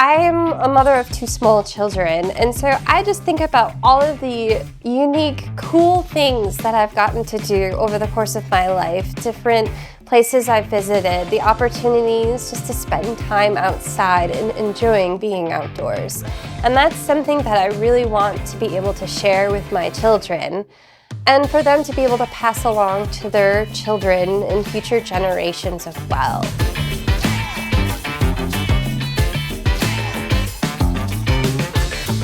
I'm a mother of 2 small children, and so I just think about all of the unique, cool things that I've gotten to do over the course of my life, different places I've visited, the opportunities just to spend time outside and enjoying being outdoors. And that's something that I really want to be able to share with my children, and for them to be able to pass along to their children and future generations as well.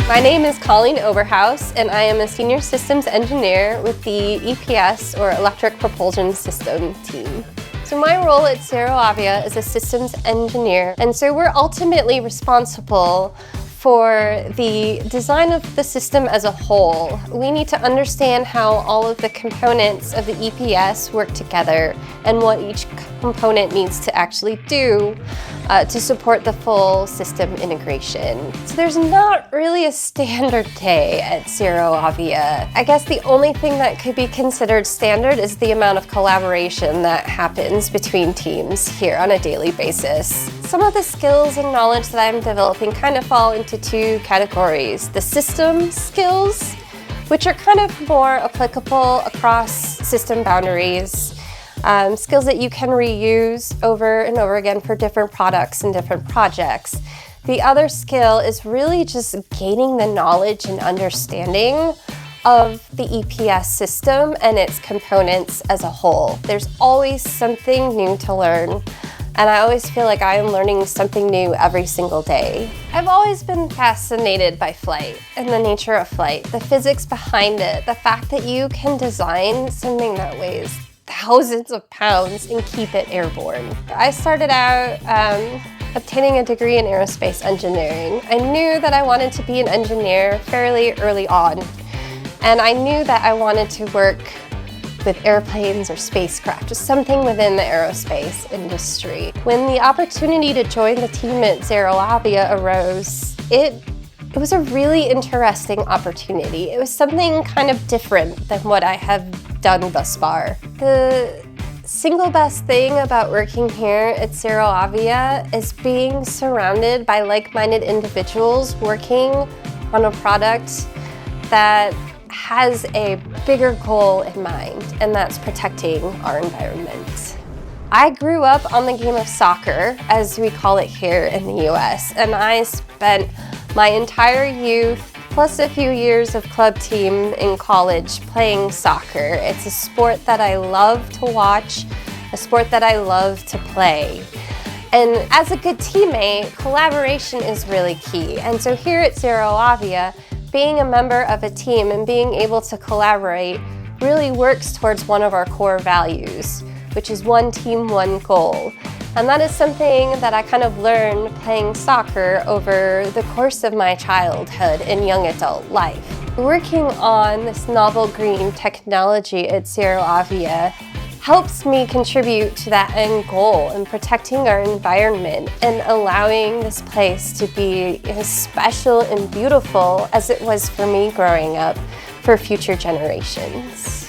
My name is Colleen Oberhaus, and I am a Senior Systems Engineer with the EPS, or Electric Propulsion System team. So my role at ZeroAvia is a Systems Engineer, and so we're ultimately responsible for the design of the system as a whole. We need to understand how all of the components of the EPS work together and what each component needs to actually do to support the full system integration. So there's not really a standard day at ZeroAvia. I guess the only thing that could be considered standard is the amount of collaboration that happens between teams here on a daily basis. Some of the skills and knowledge that I'm developing kind of fall into 2 categories. The system skills, which are kind of more applicable across system boundaries. Skills that you can reuse over and over again for different products and different projects. The other skill is really just gaining the knowledge and understanding of the EPS system and its components as a whole. There's always something new to learn, and I always feel like I am learning something new every single day. I've always been fascinated by flight and the nature of flight, the physics behind it, the fact that you can design something that weighs thousands of pounds and keep it airborne. I started out obtaining a degree in aerospace engineering. I knew that I wanted to be an engineer fairly early on, and I knew that I wanted to work with airplanes or spacecraft, just something within the aerospace industry. When the opportunity to join the team at ZeroAvia arose, it was a really interesting opportunity. It was something kind of different than what I have done thus far. The single best thing about working here at ZeroAvia is being surrounded by like-minded individuals working on a product that has a bigger goal in mind, and that's protecting our environment. I grew up on the game of soccer, as we call it here in the US, and I spent my entire youth plus a few years of club team in college playing soccer. It's a sport that I love to watch, a sport that I love to play. And as a good teammate, collaboration is really key. And so here at ZeroAvia, being a member of a team and being able to collaborate really works towards one of our core values, which is one team, one goal. And that is something that I kind of learned playing soccer over the course of my childhood and young adult life. Working on this novel green technology at ZeroAvia helps me contribute to that end goal in protecting our environment and allowing this place to be as special and beautiful as it was for me growing up for future generations.